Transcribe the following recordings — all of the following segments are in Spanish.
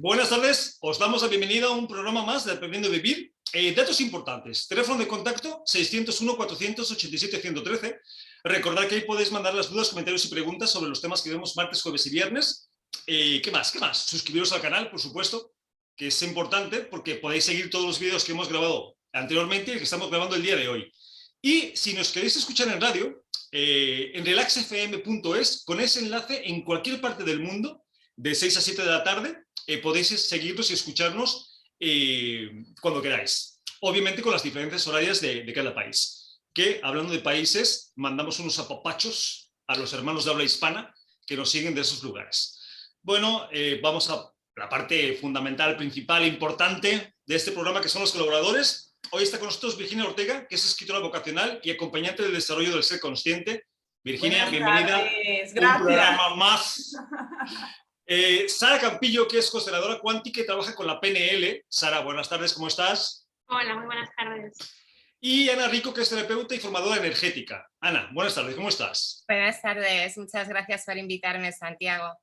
Buenas tardes, os damos la bienvenida a un programa más de Aprendiendo a Vivir. Datos importantes, teléfono de contacto 601-487-113. Recordad que ahí podéis mandar las dudas, comentarios y preguntas sobre los temas que vemos martes, jueves y viernes. ¿Qué más? Suscribiros al canal, por supuesto, que es importante porque podéis seguir todos los vídeos que hemos grabado anteriormente y el que estamos grabando el día de hoy. Y si nos queréis escuchar en radio, en relaxfm.es, con ese enlace en cualquier parte del mundo, de 6 a 7 de la tarde, podéis seguirnos y escucharnos cuando queráis. Obviamente con las diferencias horarias de cada país. Que, hablando de países, mandamos unos apapachos a los hermanos de habla hispana que nos siguen de esos lugares. Bueno, vamos a la parte fundamental, principal, importante de este programa, que son los colaboradores. Hoy está con nosotros Virginia Ortega, que es escritora vocacional y acompañante del desarrollo del ser consciente. Virginia, buenas bienvenida. Tardes. Un programa más. Sara Campillo, que es consteladora cuántica y trabaja con la PNL. Sara, buenas tardes, ¿cómo estás? Hola, muy buenas tardes. Y Ana Rico, que es terapeuta y formadora energética. Ana, buenas tardes, ¿cómo estás? Buenas tardes, muchas gracias por invitarme, Santiago.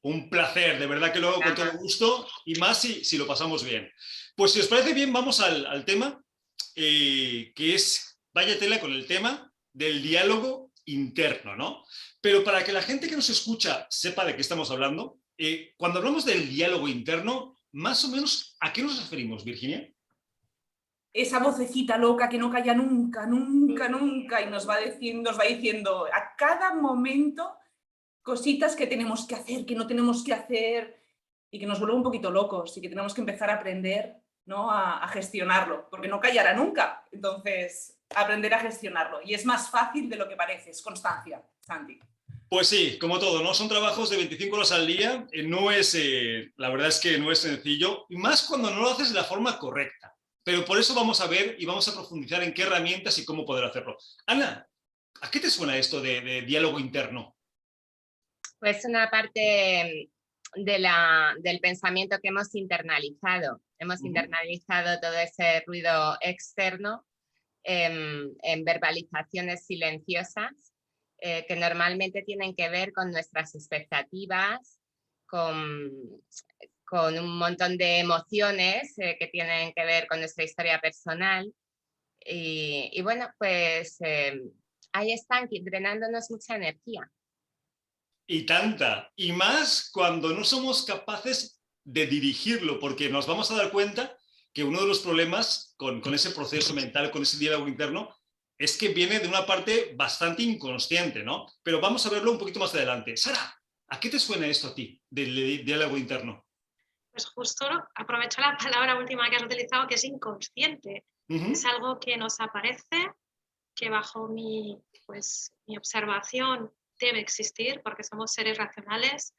Un placer, de verdad que lo hago con todo gusto y más si lo pasamos bien. Pues si os parece bien, vamos al tema, que es, vaya tela con el tema del diálogo interno, ¿no? Pero para que la gente que nos escucha sepa de qué estamos hablando, cuando hablamos del diálogo interno, más o menos, ¿a qué nos referimos, Virginia? Esa vocecita loca que no calla nunca, nunca, nunca, y nos va diciendo a cada momento cositas que tenemos que hacer, que no tenemos que hacer, y que nos vuelve un poquito locos, y que tenemos que empezar a aprender, ¿no?, a gestionarlo, porque no callará nunca. Entonces, aprender a gestionarlo. Y es más fácil de lo que parece, es constancia, Santi. Pues sí, como todo, ¿no? Son trabajos de 25 horas al día, no es, la verdad es que no es sencillo, y más cuando no lo haces de la forma correcta. Pero por eso vamos a ver y vamos a profundizar en qué herramientas y cómo poder hacerlo. Ana, ¿a qué te suena esto de diálogo interno? Pues una parte del pensamiento que hemos internalizado. Hemos internalizado todo ese ruido externo en verbalizaciones silenciosas que normalmente tienen que ver con nuestras expectativas, con un montón de emociones que tienen que ver con nuestra historia personal. Y bueno, pues ahí están drenándonos mucha energía. Y tanta, y más cuando no somos capaces de dirigirlo, porque nos vamos a dar cuenta que uno de los problemas con ese proceso mental, con ese diálogo interno, es que viene de una parte bastante inconsciente, ¿no? Pero vamos a verlo un poquito más adelante. Sara, ¿a qué te suena esto a ti, del diálogo interno? Pues justo aprovecho la palabra última que has utilizado, que es inconsciente. Es algo que nos aparece, que bajo mi observación debe existir, porque somos seres racionales,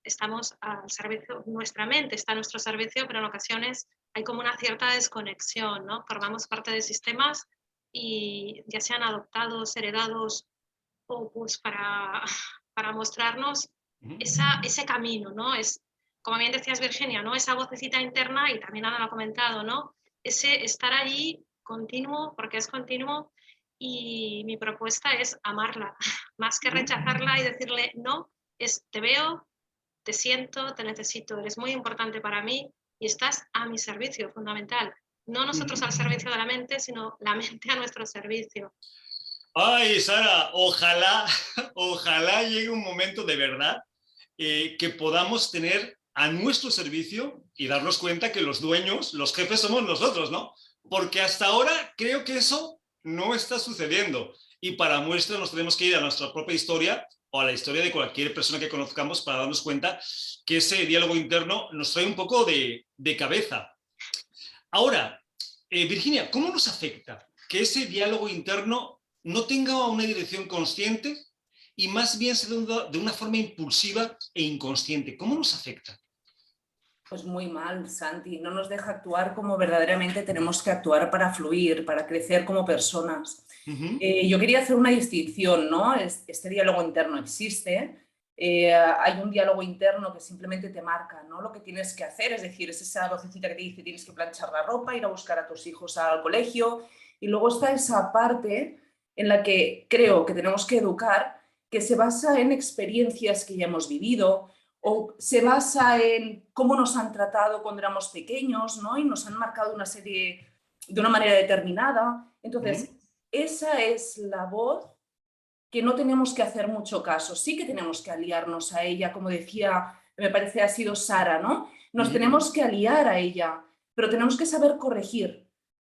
estamos al servicio, nuestra mente está a nuestro servicio, pero en ocasiones hay como una cierta desconexión, ¿no? Formamos parte de sistemas y ya sean adoptados, heredados o pues para mostrarnos ese camino, ¿no? Es, como bien decías, Virginia, ¿no? Esa vocecita interna, y también Ana lo ha comentado, ¿no? Ese estar allí continuo, porque es continuo, y mi propuesta es amarla, más que rechazarla y decirle no, es te veo, te siento, te necesito, eres muy importante para mí y estás a mi servicio, fundamental. No nosotros al servicio de la mente, sino la mente a nuestro servicio. Ay, Sara, ojalá llegue un momento de verdad que podamos tener a nuestro servicio y darnos cuenta que los dueños, los jefes somos nosotros, ¿no? Porque hasta ahora creo que eso no está sucediendo. Y para muestra nos tenemos que ir a nuestra propia historia o a la historia de cualquier persona que conozcamos para darnos cuenta que ese diálogo interno nos trae un poco de cabeza. Ahora, Virginia, ¿cómo nos afecta que ese diálogo interno no tenga una dirección consciente y más bien se dé de una forma impulsiva e inconsciente? ¿Cómo nos afecta? Pues muy mal, Santi. No nos deja actuar como verdaderamente tenemos que actuar para fluir, para crecer como personas. Yo quería hacer una distinción, ¿no? Este diálogo interno existe. Hay un diálogo interno que simplemente te marca, ¿no?, lo que tienes que hacer, es decir, es esa vocecita que te dice tienes que planchar la ropa, ir a buscar a tus hijos al colegio, y luego está esa parte en la que creo que tenemos que educar, que se basa en experiencias que ya hemos vivido o se basa en cómo nos han tratado cuando éramos pequeños, ¿no? Y nos han marcado una serie de una manera determinada. Entonces, esa es la voz que no tenemos que hacer mucho caso. Sí que tenemos que aliarnos a ella, como decía, me parece ha sido Sara, ¿no? Nos tenemos que aliar a ella, pero tenemos que saber corregir,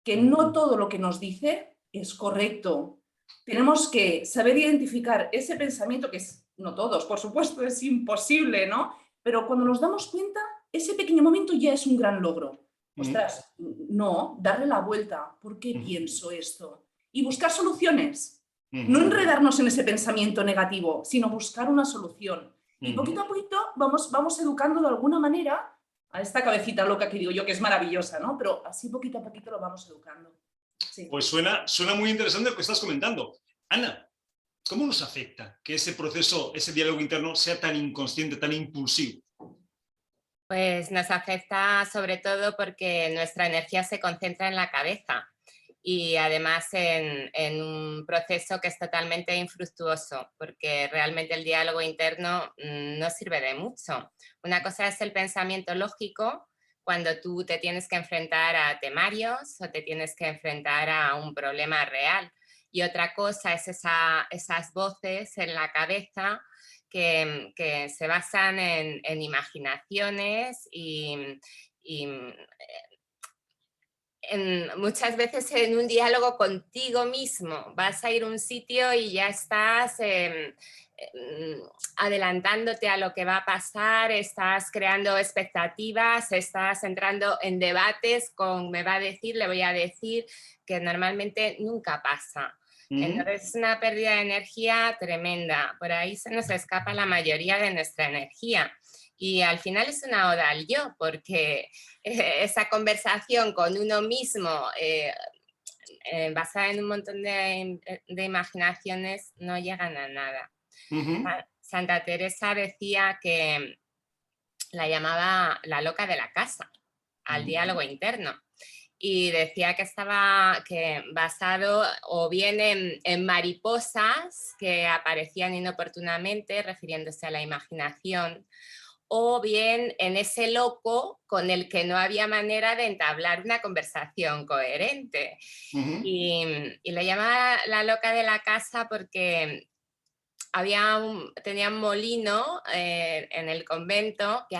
que no todo lo que nos dice es correcto. Tenemos que saber identificar ese pensamiento, que es, no todos, por supuesto, es imposible, ¿no? Pero cuando nos damos cuenta, ese pequeño momento ya es un gran logro. Ostras, no, darle la vuelta. ¿Por qué pienso esto? Y buscar soluciones. No enredarnos en ese pensamiento negativo, sino buscar una solución. Y poquito a poquito vamos educando de alguna manera a esta cabecita loca que digo yo, que es maravillosa, ¿no? Pero así poquito a poquito lo vamos educando. Sí. Pues suena muy interesante lo que estás comentando. Ana, ¿cómo nos afecta que ese proceso, ese diálogo interno sea tan inconsciente, tan impulsivo? Pues nos afecta sobre todo porque nuestra energía se concentra en la cabeza y además en un proceso que es totalmente infructuoso, porque realmente el diálogo interno no sirve de mucho. Una cosa es el pensamiento lógico, cuando tú te tienes que enfrentar a temarios o te tienes que enfrentar a un problema real. Y otra cosa es esas voces en la cabeza que se basan en imaginaciones y muchas veces en un diálogo contigo mismo. Vas a ir a un sitio y ya estás adelantándote a lo que va a pasar, estás creando expectativas, estás entrando en debates con me va a decir, le voy a decir, que normalmente nunca pasa. Entonces es una pérdida de energía tremenda. Por ahí se nos escapa la mayoría de nuestra energía. Y al final es una oda al yo, porque esa conversación con uno mismo basada en un montón de imaginaciones no llegan a nada. Santa Teresa decía que la llamaba la loca de la casa, al diálogo interno. Y decía que estaba basado o bien en mariposas que aparecían inoportunamente, refiriéndose a la imaginación, o bien en ese loco con el que no había manera de entablar una conversación coherente. Y le llamaba la loca de la casa porque tenía un molino en el convento que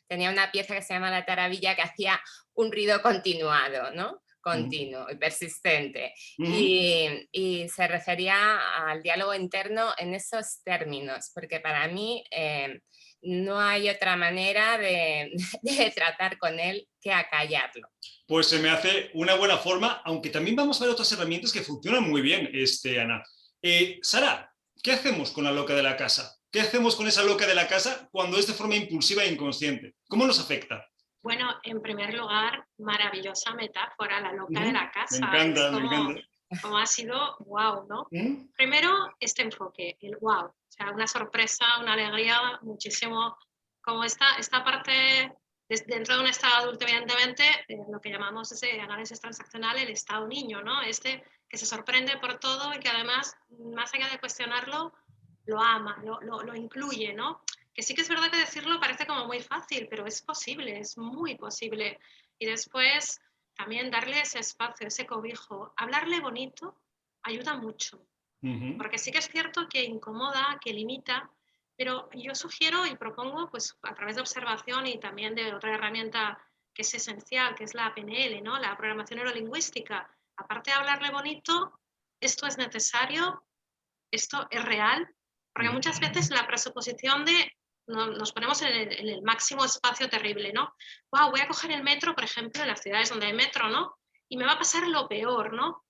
tenía una pieza que se llama la taravilla, que hacía un ruido continuado, ¿no? Continuo y persistente. Y se refería al diálogo interno en esos términos, porque para mí no hay otra manera de tratar con él que acallarlo. Pues se me hace una buena forma, aunque también vamos a ver otras herramientas que funcionan muy bien, Ana. Sara, ¿qué hacemos con la loca de la casa? ¿Qué hacemos con esa loca de la casa cuando es de forma impulsiva e inconsciente? ¿Cómo nos afecta? Bueno, en primer lugar, maravillosa metáfora, la loca de la casa. Me encanta, me encanta. Como ha sido wow, ¿no? Primero, este enfoque, el wow. O sea, una sorpresa, una alegría, muchísimo. Como esta parte, dentro de un estado adulto, evidentemente, lo que llamamos ese análisis transaccional, el estado niño, ¿no? Que se sorprende por todo y que además, más allá de cuestionarlo, lo ama, lo incluye, ¿no? Que sí que es verdad que decirlo parece como muy fácil, pero es posible, es muy posible. Y después también darle ese espacio, ese cobijo, hablarle bonito ayuda mucho. Porque sí que es cierto que incomoda, que limita, pero yo sugiero y propongo, pues a través de observación y también de otra herramienta que es esencial, que es la PNL, ¿no? La programación neurolingüística. Aparte de hablarle bonito, esto es necesario, esto es real, porque muchas veces la presuposición de nos ponemos en el máximo espacio terrible, ¿no? Wow, voy a coger el metro, por ejemplo, en las ciudades donde hay metro, ¿no? Y me va a pasar lo peor, ¿no?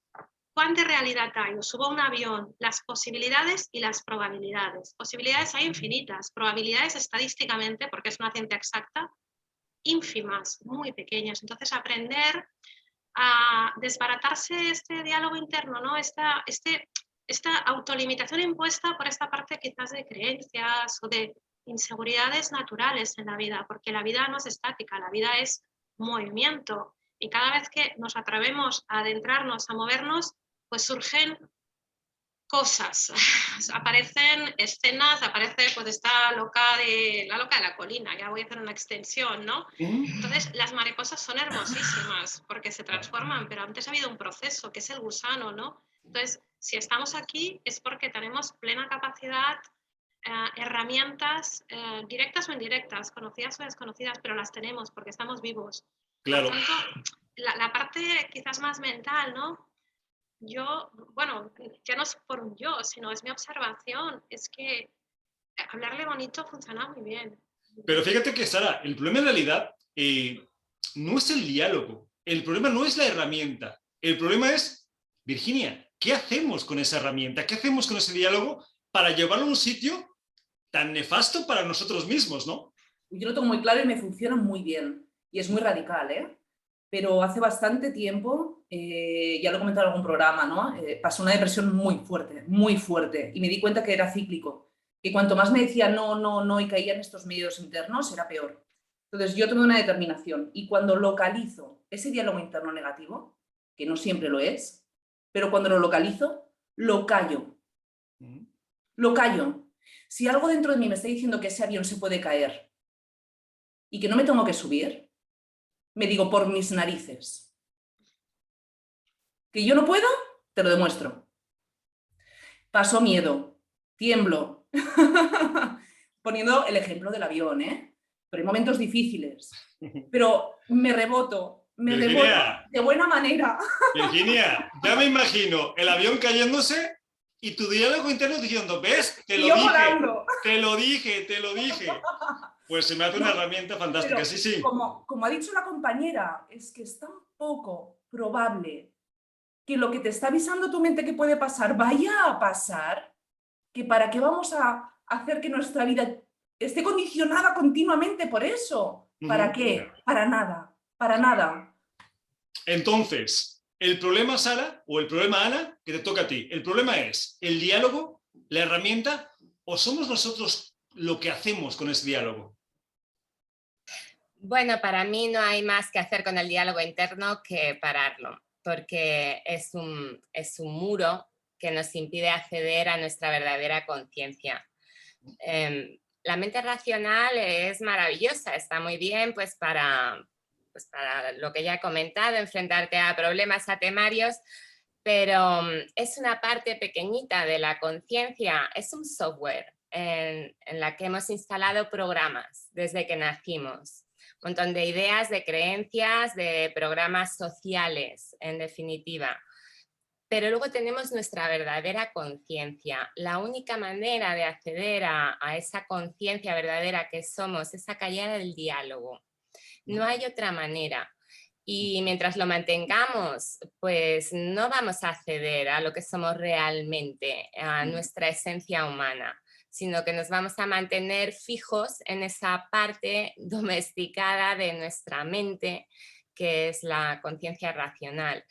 ¿Cuánta realidad hay? O subo a un avión, las posibilidades y las probabilidades. Posibilidades hay infinitas, probabilidades estadísticamente, porque es una ciencia exacta, ínfimas, muy pequeñas. Entonces, aprender a desbaratarse este diálogo interno, ¿no? Esta autolimitación impuesta por esta parte quizás de creencias o de inseguridades naturales en la vida, porque la vida no es estática, la vida es movimiento y cada vez que nos atrevemos a adentrarnos, a movernos, pues surgen cosas, aparecen escenas, aparece pues esta loca de la colina, ya voy a hacer una extensión, ¿no? Entonces las mariposas son hermosísimas porque se transforman, pero antes ha habido un proceso que es el gusano, ¿no? Entonces, si estamos aquí es porque tenemos plena capacidad, herramientas directas o indirectas, conocidas o desconocidas, pero las tenemos porque estamos vivos. Claro. Por tanto, la parte quizás más mental, ¿no? Yo, bueno, ya no es por un yo, sino es mi observación, es que hablarle bonito funciona muy bien. Pero fíjate que, Sara, el problema en realidad no es el diálogo, el problema no es la herramienta, el problema es, Virginia, ¿qué hacemos con esa herramienta? ¿Qué hacemos con ese diálogo para llevarlo a un sitio tan nefasto para nosotros mismos, ¿no? Yo lo tengo muy claro y me funciona muy bien. Y es muy radical, ¿eh? Pero hace bastante tiempo, ya lo he comentado en algún programa, ¿no? Pasó una depresión muy fuerte, y me di cuenta que era cíclico, que cuanto más me decía no, no, no y caía en estos medios internos, era peor. Entonces yo tomé una determinación y cuando localizo ese diálogo interno negativo, que no siempre lo es, pero cuando lo localizo, lo callo. Lo callo. Si algo dentro de mí me está diciendo que ese avión se puede caer y que no me tengo que subir, me digo, por mis narices. ¿Que yo no puedo? Te lo demuestro. Paso miedo, tiemblo. Poniendo el ejemplo del avión, ¿eh? Pero hay momentos difíciles. Pero me reboto Virginia, de buena manera. Virginia, ya me imagino el avión cayéndose y tu diálogo interno diciendo, ¿ves? Te Y lo yo dije, volando. te lo dije, te lo dije. Pues se me hace una herramienta fantástica, Pero sí, sí. como ha dicho la compañera, es que es tan poco probable que lo que te está avisando tu mente que puede pasar vaya a pasar, que para qué vamos a hacer que nuestra vida esté condicionada continuamente por eso. ¿Para qué? Para nada, para nada. Entonces, el problema, Sara, o el problema, Ana, que te toca a ti, el problema es el diálogo, la herramienta, o somos nosotros lo que hacemos con ese diálogo. Bueno, para mí no hay más que hacer con el diálogo interno que pararlo, porque es un muro que nos impide acceder a nuestra verdadera conciencia. La mente racional es maravillosa, está muy bien pues para lo que ya he comentado, enfrentarte a problemas, a temarios, pero es una parte pequeñita de la conciencia, es un software en la que hemos instalado programas desde que nacimos. Un montón de ideas, de creencias, de programas sociales, en definitiva. Pero luego tenemos nuestra verdadera conciencia. La única manera de acceder a esa conciencia verdadera que somos es a callar el diálogo. No hay otra manera. Y mientras lo mantengamos, pues no vamos a acceder a lo que somos realmente, a nuestra esencia humana, sino que nos vamos a mantener fijos en esa parte domesticada de nuestra mente, que es la conciencia racional.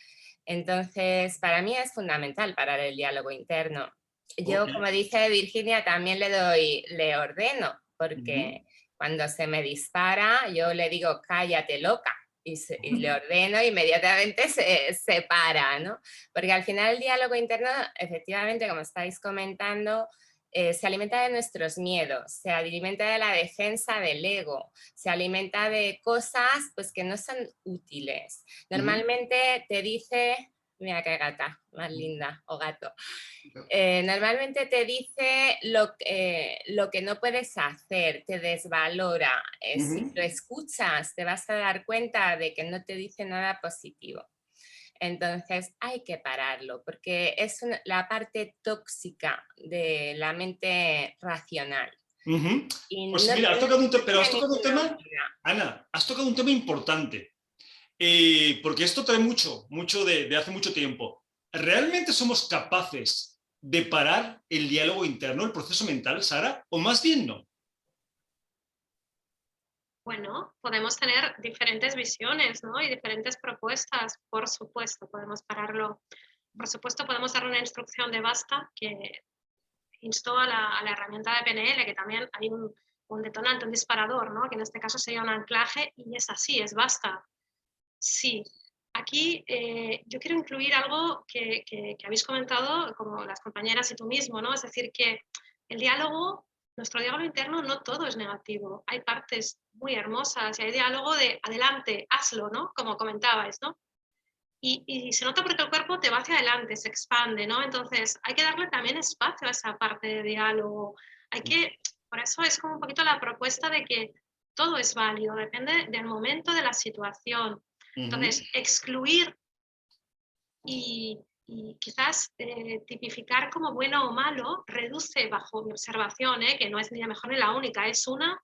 Entonces, para mí es fundamental parar el diálogo interno. Yo, como dice Virginia, también le ordeno, porque cuando se me dispara, yo le digo, cállate, loca. Y le ordeno, inmediatamente se para, ¿no? Porque al final el diálogo interno, efectivamente, como estáis comentando, se alimenta de nuestros miedos, se alimenta de la defensa del ego, se alimenta de cosas pues, que no son útiles. Normalmente te dice, mira qué gata más linda, o gato, normalmente te dice lo que no puedes hacer, te desvalora. Si lo escuchas, te vas a dar cuenta de que no te dice nada positivo. Entonces hay que pararlo porque es la parte tóxica de la mente racional. Pues mira, has tocado un tema, Ana, has tocado un tema importante, porque esto trae mucho de hace mucho tiempo. ¿Realmente somos capaces de parar el diálogo interno, el proceso mental, Sara? ¿O más bien no? Bueno, podemos tener diferentes visiones, ¿no? Y diferentes propuestas, por supuesto, podemos pararlo. Por supuesto, podemos dar una instrucción de basta que instó a la herramienta de PNL, que también hay un detonante, un disparador, ¿no? Que en este caso sería un anclaje, y es así, es basta. Sí, aquí yo quiero incluir algo que habéis comentado, como las compañeras y tú mismo, ¿no? Es decir, que el diálogo, nuestro diálogo interno, no todo es negativo. Hay partes muy hermosas y hay diálogo de adelante, hazlo, ¿no? Como comentabais, ¿no? Y se nota porque el cuerpo te va hacia adelante, se expande, ¿no? Entonces hay que darle también espacio a esa parte de diálogo. Por eso es como un poquito la propuesta de que todo es válido, depende del momento, de la situación. Entonces, excluir y quizás tipificar como bueno o malo reduce, bajo mi observación, que no es ni la mejor ni la única, es una,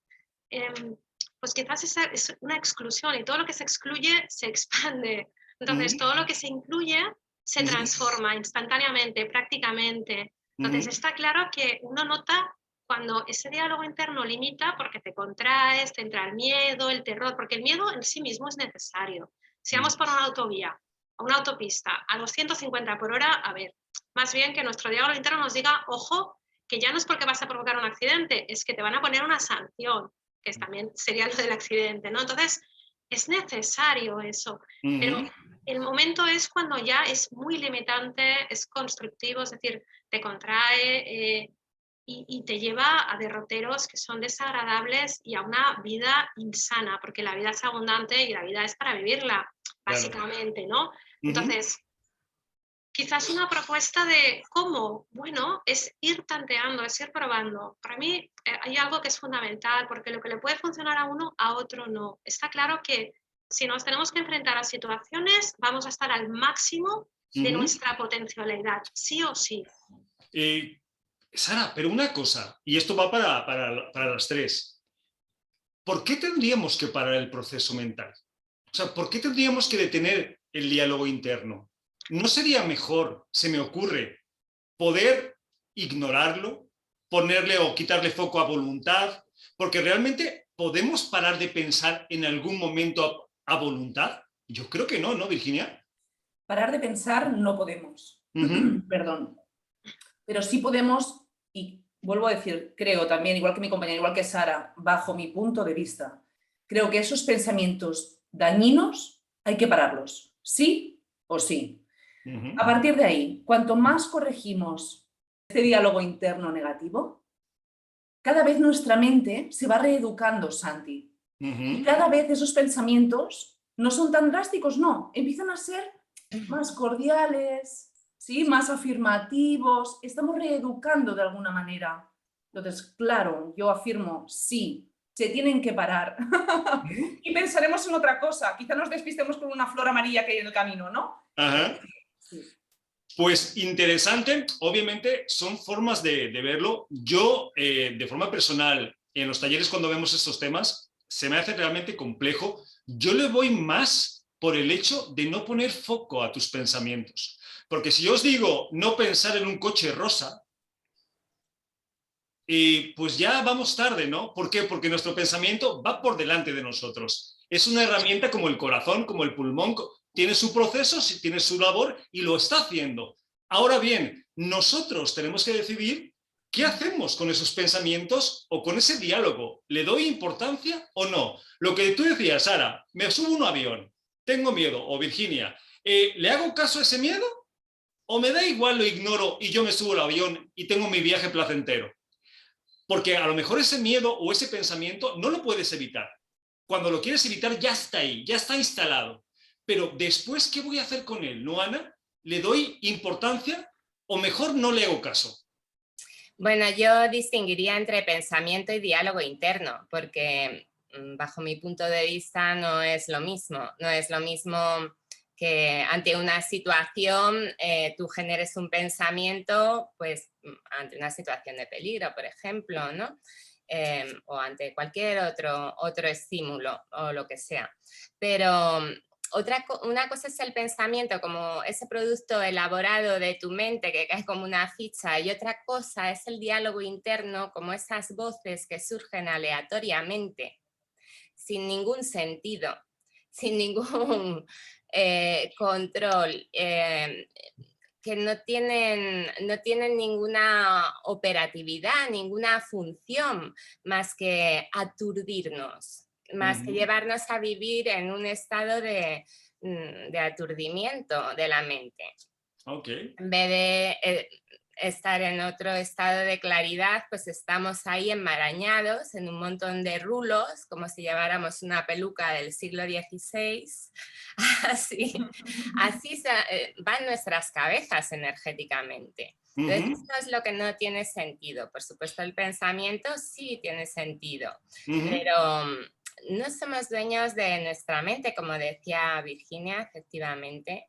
pues quizás es una exclusión y todo lo que se excluye se expande. Entonces, todo lo que se incluye se transforma instantáneamente, prácticamente. Entonces, está claro que uno nota cuando ese diálogo interno limita porque te contraes, te entra el miedo, el terror, porque el miedo en sí mismo es necesario. Si vamos por una autovía o una autopista a 250 por hora, a ver, más bien que nuestro diálogo interno nos diga, ojo, que ya no es porque vas a provocar un accidente, es que te van a poner una sanción, que también sería lo del accidente, ¿no? Entonces, es necesario eso, pero el momento es cuando ya es muy limitante, es constructivo, es decir, te contrae y te lleva a derroteros que son desagradables y a una vida insana, porque la vida es abundante y la vida es para vivirla, básicamente, ¿no? Entonces, quizás una propuesta de cómo, bueno, es ir tanteando, es ir probando. Para mí hay algo que es fundamental, porque lo que le puede funcionar a uno, a otro no. Está claro que si nos tenemos que enfrentar a situaciones, vamos a estar al máximo de nuestra potencialidad, sí o sí. Sara, pero una cosa, y esto va para las tres. ¿Por qué tendríamos que parar el proceso mental? O sea, ¿por qué tendríamos que detener el diálogo interno? ¿No sería mejor, se me ocurre, poder ignorarlo, ponerle o quitarle foco a voluntad? Porque realmente podemos parar de pensar en algún momento a voluntad. Yo creo que no, ¿no, Virginia? Parar de pensar no podemos. Perdón. Pero sí podemos, y vuelvo a decir, creo también, igual que mi compañera, igual que Sara, bajo mi punto de vista, creo que esos pensamientos dañinos hay que pararlos, sí o sí. A partir de ahí, cuanto más corregimos este diálogo interno negativo, cada vez nuestra mente se va reeducando, Santi. Y cada vez esos pensamientos no son tan drásticos, no, empiezan a ser más cordiales, ¿sí? Más afirmativos, estamos reeducando de alguna manera. Entonces, claro, yo afirmo, sí, se tienen que parar. Y pensaremos en otra cosa, quizá nos despistemos con una flor amarilla que hay en el camino, ¿no? Ajá. Sí. Pues interesante, obviamente son formas de verlo. Yo, de forma personal, en los talleres cuando vemos estos temas, se me hace realmente complejo. Yo le voy más por el hecho de no poner foco a tus pensamientos. Porque si yo os digo no pensar en un coche rosa, pues ya vamos tarde, ¿no? ¿Por qué? Porque nuestro pensamiento va por delante de nosotros. Es una herramienta como el corazón, como el pulmón, tiene su proceso, tiene su labor y lo está haciendo. Ahora bien, nosotros tenemos que decidir qué hacemos con esos pensamientos o con ese diálogo. ¿Le doy importancia o no? Lo que tú decías, Sara, me subo a un avión, tengo miedo, o Virginia, ¿le hago caso a ese miedo? ¿O me da igual, lo ignoro y yo me subo al avión y tengo mi viaje placentero? Porque a lo mejor ese miedo o ese pensamiento no lo puedes evitar. Cuando lo quieres evitar ya está ahí, ya está instalado. Pero después, ¿qué voy a hacer con él? ¿No, Ana? ¿Le doy importancia o mejor no le hago caso? Bueno, yo distinguiría entre pensamiento y diálogo interno, porque bajo mi punto de vista no es lo mismo. No es lo mismo que ante una situación tú generes un pensamiento, pues ante una situación de peligro, por ejemplo, ¿no? O ante cualquier otro estímulo o lo que sea. Pero una cosa es el pensamiento como ese producto elaborado de tu mente que cae como una ficha, y otra cosa es el diálogo interno, como esas voces que surgen aleatoriamente, sin ningún sentido, sin ningún control, que no tienen ninguna operatividad, ninguna función más que aturdirnos, más que llevarnos a vivir en un estado de de aturdimiento de la mente. Okay. En vez de estar en otro estado de claridad, pues estamos ahí enmarañados en un montón de rulos, como si lleváramos una peluca del siglo XVI. Así van nuestras cabezas energéticamente. Entonces, eso es lo que no tiene sentido. Por supuesto, el pensamiento sí tiene sentido, pero no somos dueños de nuestra mente, como decía Virginia, efectivamente.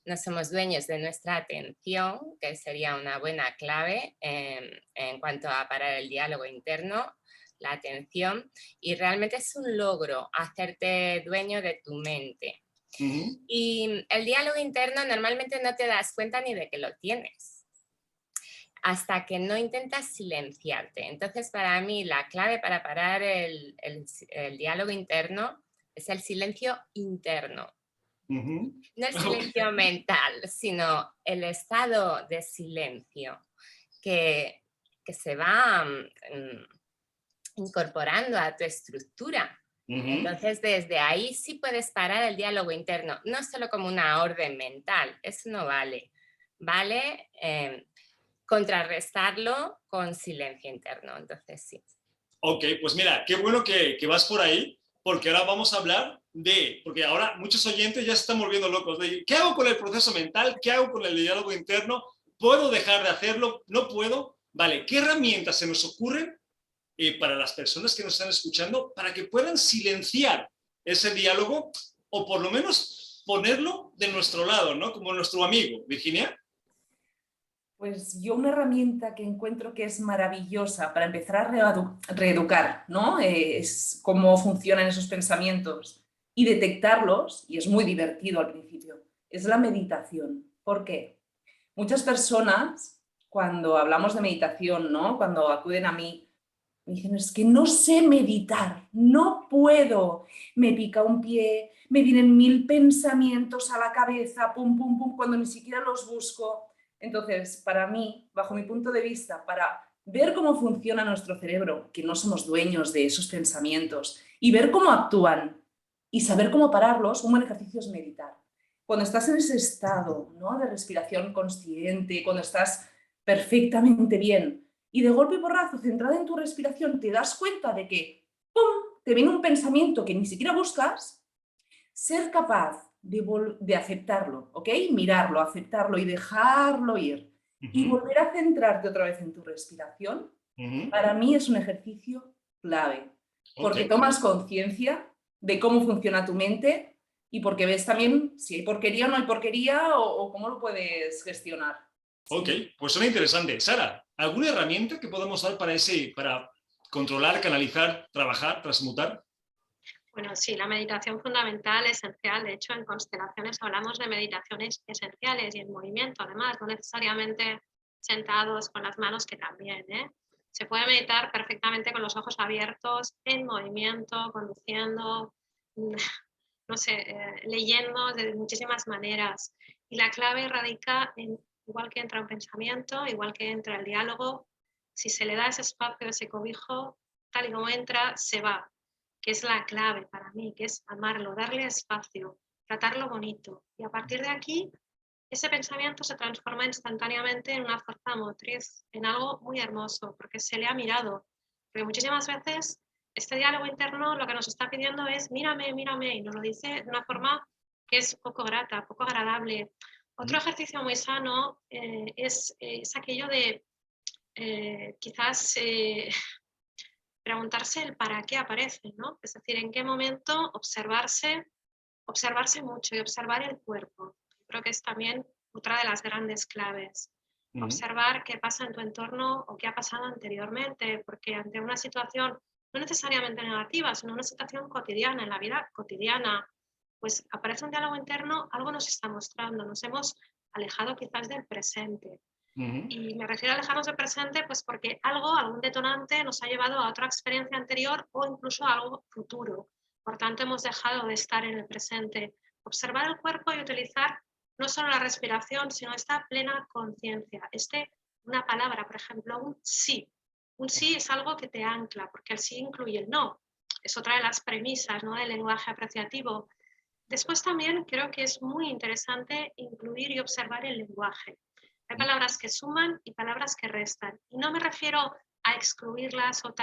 No somos dueños de nuestra atención, que sería una buena clave en cuanto a parar el diálogo interno, la atención, y realmente es un logro hacerte dueño de tu mente. Y el diálogo interno normalmente no te das cuenta ni de que lo tienes, hasta que no intentas silenciarte. Entonces, para mí, la clave para parar el diálogo interno es el silencio interno. No el silencio mental, sino el estado de silencio que se va incorporando a tu estructura. Entonces, desde ahí sí puedes parar el diálogo interno, no solo como una orden mental, eso no vale. Vale contrarrestarlo con silencio interno, entonces sí. Ok, pues mira, qué bueno que vas por ahí, porque ahora vamos a hablar porque ahora muchos oyentes ya se están volviendo locos, de ¿qué hago con el proceso mental? ¿Qué hago con el diálogo interno? ¿Puedo dejar de hacerlo? ¿No puedo? Vale, ¿qué herramientas se nos ocurren para las personas que nos están escuchando para que puedan silenciar ese diálogo o por lo menos ponerlo de nuestro lado, ¿no? Como nuestro amigo? Virginia. Pues yo una herramienta que encuentro que es maravillosa para empezar a reeducar, ¿no? Es cómo funcionan esos pensamientos y detectarlos, y es muy divertido al principio, es la meditación. ¿Por qué? Muchas personas, cuando hablamos de meditación, ¿no? Cuando acuden a mí, me dicen, es que no sé meditar, no puedo, me pica un pie, me vienen 1000 pensamientos a la cabeza, pum, pum, pum, cuando ni siquiera los busco. Entonces, para mí, bajo mi punto de vista, para ver cómo funciona nuestro cerebro, que no somos dueños de esos pensamientos, y ver cómo actúan y saber cómo pararlos, un buen ejercicio es meditar. Cuando estás en ese estado, ¿no?, de respiración consciente, cuando estás perfectamente bien y de golpe y porrazo, centrada en tu respiración, te das cuenta de que ¡pum!, te viene un pensamiento que ni siquiera buscas, ser capaz de aceptarlo, ¿ok? Mirarlo, aceptarlo y dejarlo ir. Y volver a centrarte otra vez en tu respiración, para mí es un ejercicio clave. Porque tomas conciencia de cómo funciona tu mente y porque ves también si hay porquería o no hay porquería o cómo lo puedes gestionar. Ok, pues suena interesante. Sara, ¿alguna herramienta que podamos dar para controlar, canalizar, trabajar, transmutar? Bueno, sí, la meditación fundamental, esencial. De hecho, en constelaciones hablamos de meditaciones esenciales y en movimiento, además, no necesariamente sentados con las manos, que también, ¿eh? Se puede meditar perfectamente con los ojos abiertos, en movimiento, conduciendo, no sé, leyendo de muchísimas maneras. Y la clave radica en, igual que entra un pensamiento, igual que entra el diálogo, si se le da ese espacio, ese cobijo, tal y como entra, se va, que es la clave para mí, que es amarlo, darle espacio, tratarlo bonito. Y a partir de aquí, ese pensamiento se transforma instantáneamente en una fuerza motriz, en algo muy hermoso, porque se le ha mirado. Porque muchísimas veces este diálogo interno lo que nos está pidiendo es mírame, mírame, y nos lo dice de una forma que es poco grata, poco agradable. Otro ejercicio muy sano es aquello de quizás preguntarse el para qué aparece, ¿no? Es decir, en qué momento observarse mucho y observar el cuerpo. Creo que es también otra de las grandes claves. Observar qué pasa en tu entorno o qué ha pasado anteriormente, porque ante una situación no necesariamente negativa, sino una situación cotidiana, en la vida cotidiana, pues aparece un diálogo interno, algo nos está mostrando, nos hemos alejado quizás del presente. Y me refiero a alejarnos del presente pues porque algún detonante nos ha llevado a otra experiencia anterior o incluso a algo futuro. Por tanto, hemos dejado de estar en el presente. Observar el cuerpo y utilizar no solo la respiración, sino esta plena conciencia. Una palabra, por ejemplo, un sí. Un sí es algo que te ancla, porque el sí incluye el no. Es otra de las premisas, ¿no?, del lenguaje apreciativo. Después también creo que es muy interesante incluir y observar el lenguaje. Hay palabras que suman y palabras que restan. Y no me refiero a excluirlas o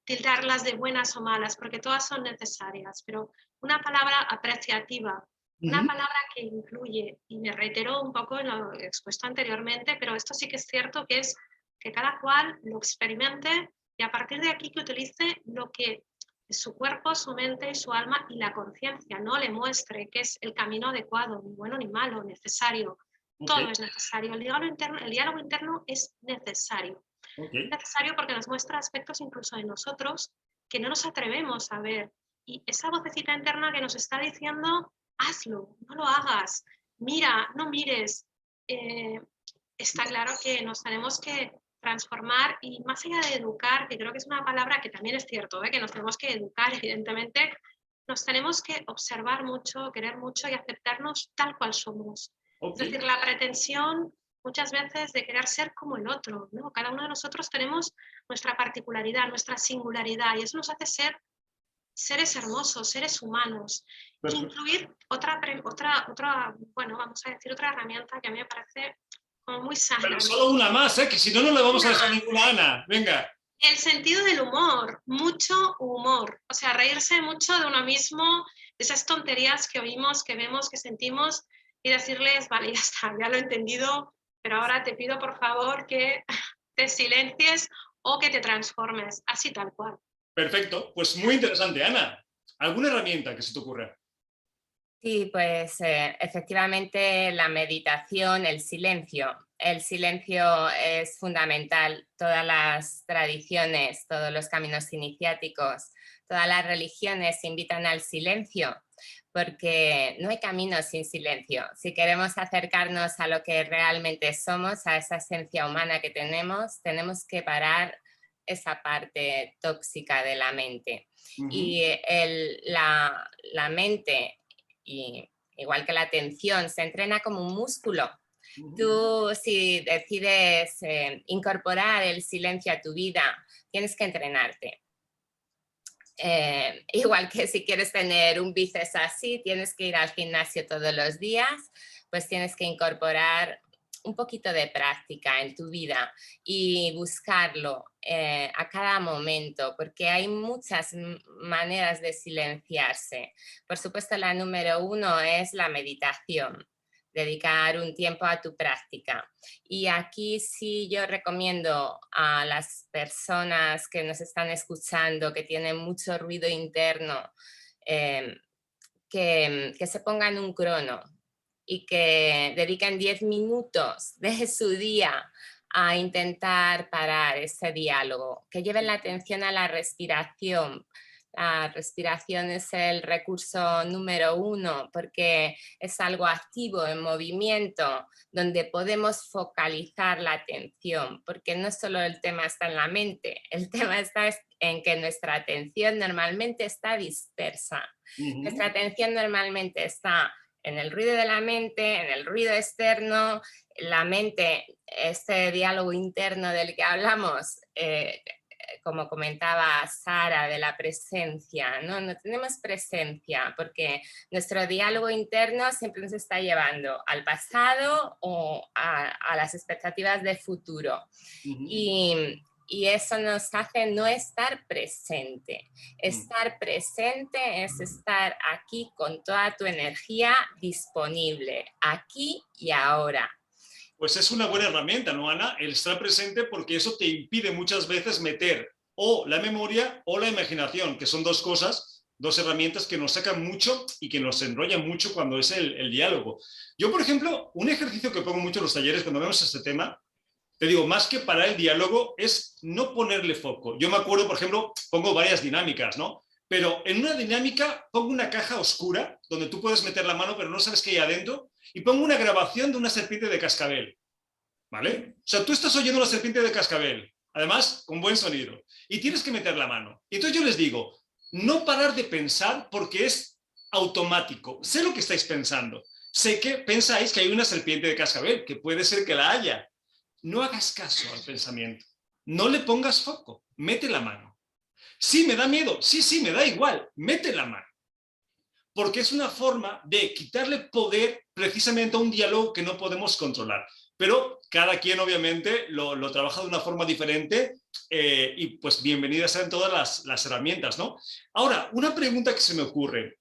tildarlas de buenas o malas, porque todas son necesarias, pero una palabra apreciativa, una palabra que incluye, y me reitero un poco en lo expuesto anteriormente, pero esto sí que es cierto, que es que cada cual lo experimente y a partir de aquí que utilice lo que su cuerpo, su mente y su alma y la conciencia no le muestre que es el camino adecuado, ni bueno ni malo, necesario. Todo es necesario. El diálogo interno es necesario. Es necesario porque nos muestra aspectos incluso de nosotros que no nos atrevemos a ver. Y esa vocecita interna que nos está diciendo, hazlo, no lo hagas, mira, no mires. Está claro que nos tenemos que transformar y más allá de educar, que creo que es una palabra que también es cierto, que nos tenemos que educar, evidentemente, nos tenemos que observar mucho, querer mucho y aceptarnos tal cual somos. Es decir, la pretensión muchas veces de querer ser como el otro, ¿no? Cada uno de nosotros tenemos nuestra particularidad, nuestra singularidad y eso nos hace ser seres hermosos, seres humanos. Incluir otra, bueno, vamos a decir otra herramienta que a mí me parece como muy sana. Pero solo una más, que si no, no le vamos a dejar ninguna, Ana. Venga. El sentido del humor, mucho humor. O sea, reírse mucho de uno mismo, de esas tonterías que oímos, que vemos, que sentimos y decirles, vale, ya está, ya lo he entendido, pero ahora te pido por favor que te silencies o que te transformes, así tal cual. Perfecto, pues muy interesante. Ana, ¿alguna herramienta que se te ocurra? Sí, pues efectivamente la meditación, el silencio. El silencio es fundamental. Todas las tradiciones, todos los caminos iniciáticos, todas las religiones invitan al silencio, porque no hay camino sin silencio. Si queremos acercarnos a lo que realmente somos, a esa esencia humana que tenemos que parar esa parte tóxica de la mente. Y la mente, y igual que la atención, se entrena como un músculo. Tú, si decides incorporar el silencio a tu vida, tienes que entrenarte. Igual que si quieres tener un bíceps así, tienes que ir al gimnasio todos los días, pues tienes que incorporar un poquito de práctica en tu vida y buscarlo a cada momento, porque hay muchas maneras de silenciarse. Por supuesto, la número 1 es la meditación, dedicar un tiempo a tu práctica. Y aquí sí yo recomiendo a las personas que nos están escuchando, que tienen mucho ruido interno, que se pongan un crono y que dediquen 10 minutos de su día a intentar parar ese diálogo, que lleven la atención a la respiración. La respiración es el recurso número 1 porque es algo activo, en movimiento, donde podemos focalizar la atención, porque no solo el tema está en la mente, el tema está en que nuestra atención normalmente está dispersa. Nuestra atención normalmente está en el ruido de la mente, en el ruido externo, la mente, este diálogo interno del que hablamos, como comentaba Sara, de la presencia, ¿no? No tenemos presencia porque nuestro diálogo interno siempre nos está llevando al pasado o a las expectativas de futuro. Y eso nos hace no estar presente. Estar presente es estar aquí con toda tu energía disponible, aquí y ahora. Pues es una buena herramienta, ¿no, Ana? El estar presente, porque eso te impide muchas veces meter o la memoria o la imaginación, que son dos cosas, dos herramientas que nos sacan mucho y que nos enrollan mucho cuando es el diálogo. Yo, por ejemplo, un ejercicio que pongo mucho en los talleres cuando vemos este tema, te digo, más que parar el diálogo, es no ponerle foco. Yo me acuerdo, por ejemplo, pongo varias dinámicas, ¿no? Pero en una dinámica pongo una caja oscura donde tú puedes meter la mano pero no sabes qué hay adentro y pongo una grabación de una serpiente de cascabel, ¿vale? O sea, tú estás oyendo una serpiente de cascabel, además con buen sonido, y tienes que meter la mano. Y entonces yo les digo, no parar de pensar porque es automático. Sé lo que estáis pensando. Sé que pensáis que hay una serpiente de cascabel, que puede ser que la haya. No hagas caso al pensamiento. No le pongas foco. Mete la mano. Sí, me da miedo. Sí, me da igual. Mete la mano. porque es una forma de quitarle poder precisamente a un diálogo que no podemos controlar. Pero cada quien obviamente lo trabaja de una forma diferente y pues bienvenidas sean todas las herramientas, ¿no? Ahora, una pregunta que se me ocurre.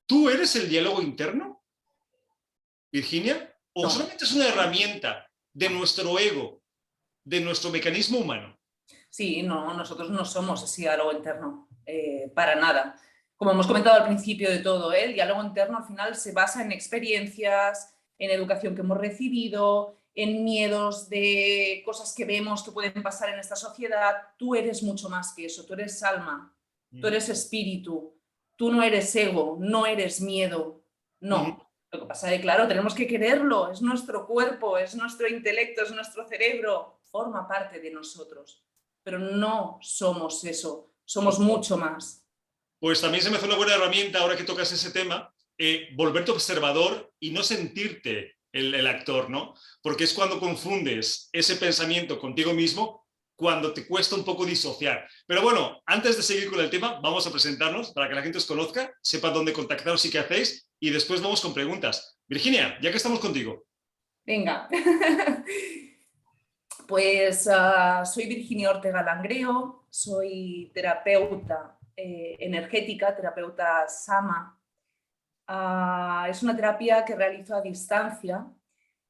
¿Tú eres el diálogo interno, Virginia? ¿O No. solamente es una herramienta de nuestro ego, de nuestro mecanismo humano? Sí, no, nosotros no somos ese diálogo interno, para nada. Como hemos comentado al principio de todo, el diálogo interno al final se basa en experiencias, en educación que hemos recibido, en miedos de cosas que vemos que pueden pasar en esta sociedad. Tú eres mucho más que eso, tú eres alma, tú eres espíritu, tú no eres ego, no eres miedo, no. Lo que pasa es que, claro, tenemos que quererlo, es nuestro cuerpo, es nuestro intelecto, es nuestro cerebro, forma parte de nosotros. Pero no somos eso, somos mucho más. Pues también se me hace una buena herramienta, ahora que tocas ese tema, volverte observador y no sentirte el actor, ¿no? Porque es cuando confundes ese pensamiento contigo mismo, cuando te cuesta un poco disociar. Pero bueno, antes de seguir con el tema, vamos a presentarnos para que la gente os conozca, sepa dónde contactaros y qué hacéis, y después vamos con preguntas. Virginia, ya que estamos contigo. Venga. Pues soy Virginia Ortega Langreo, soy terapeuta energética, terapeuta Sama. Es una terapia que realizo a distancia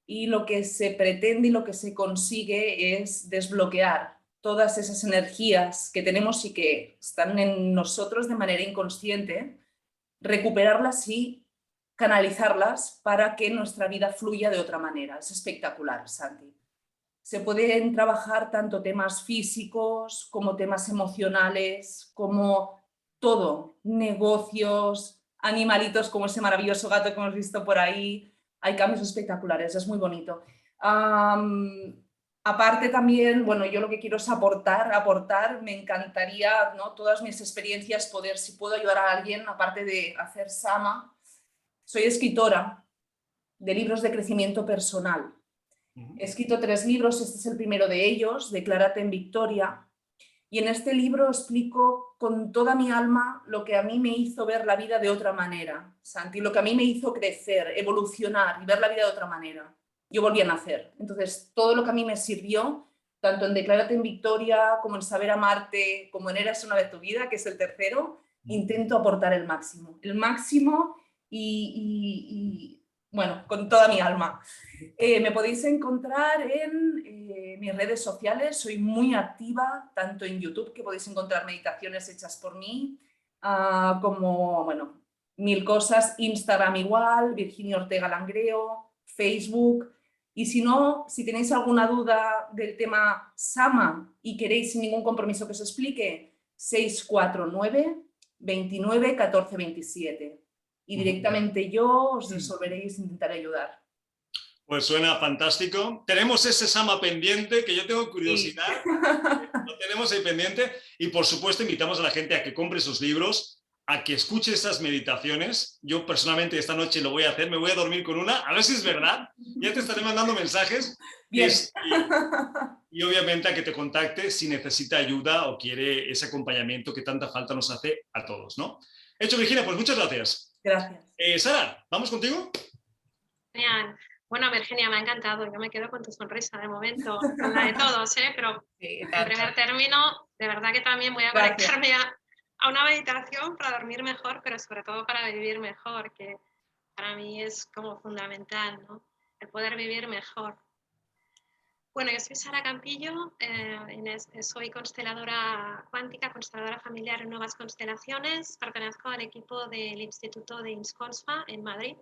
y lo que se pretende y lo que se consigue es desbloquear todas esas energías que tenemos y que están en nosotros de manera inconsciente, recuperarlas y canalizarlas para que nuestra vida fluya de otra manera. Es espectacular, Santi. Se pueden trabajar tanto temas físicos como temas emocionales, como todo, negocios, animalitos como ese maravilloso gato que hemos visto por ahí. Hay cambios espectaculares, es muy bonito. Aparte también, bueno, yo lo que quiero es aportar, me encantaría, ¿no? Todas mis experiencias, poder, si puedo ayudar a alguien, aparte de hacer Sama. Soy escritora de libros de crecimiento personal. He escrito 3 libros, este es el primero de ellos, Declárate en Victoria, y en este libro explico con toda mi alma lo que a mí me hizo ver la vida de otra manera, Santi, lo que a mí me hizo crecer, evolucionar y ver la vida de otra manera. Yo volví a nacer. Entonces, todo lo que a mí me sirvió, tanto en Declárate en Victoria, como en Saber Amarte, como en Eras una vez tu vida, que es el tercero, intento aportar el máximo y bueno, con toda mi alma. Me podéis encontrar en mis redes sociales, soy muy activa, tanto en YouTube, que podéis encontrar meditaciones hechas por mí, como, bueno, 1000 cosas, Instagram igual, Virginia Ortega Langreo, Facebook, y si no, si tenéis alguna duda del tema Sama y queréis sin ningún compromiso que os explique, 649 29 14 27. Y directamente yo os resolveréis, intentaré ayudar. Pues suena fantástico. Tenemos ese Sama pendiente, que yo tengo curiosidad. Sí. Lo tenemos ahí pendiente. Y por supuesto invitamos a la gente a que compre sus libros, a que escuche esas meditaciones. Yo personalmente esta noche lo voy a hacer, me voy a dormir con una, a ver si es verdad. Ya te estaré mandando mensajes. Bien. Y obviamente a que te contacte si necesita ayuda o quiere ese acompañamiento que tanta falta nos hace a todos, ¿no? Hecho, Virginia, pues muchas gracias. Gracias. Sara, ¿vamos contigo? Genial. Bueno, Virginia, me ha encantado. Yo me quedo con tu sonrisa de momento, con la de todos, ¿eh? Pero Sí, en primer término, de verdad que también voy a conectarme a una meditación para dormir mejor, pero sobre todo para vivir mejor, que para mí es como fundamental, ¿no? El poder vivir mejor. Bueno, yo soy Sara Campillo, soy consteladora cuántica, consteladora familiar en nuevas constelaciones, pertenezco al equipo del Instituto de INSCONSFA en Madrid.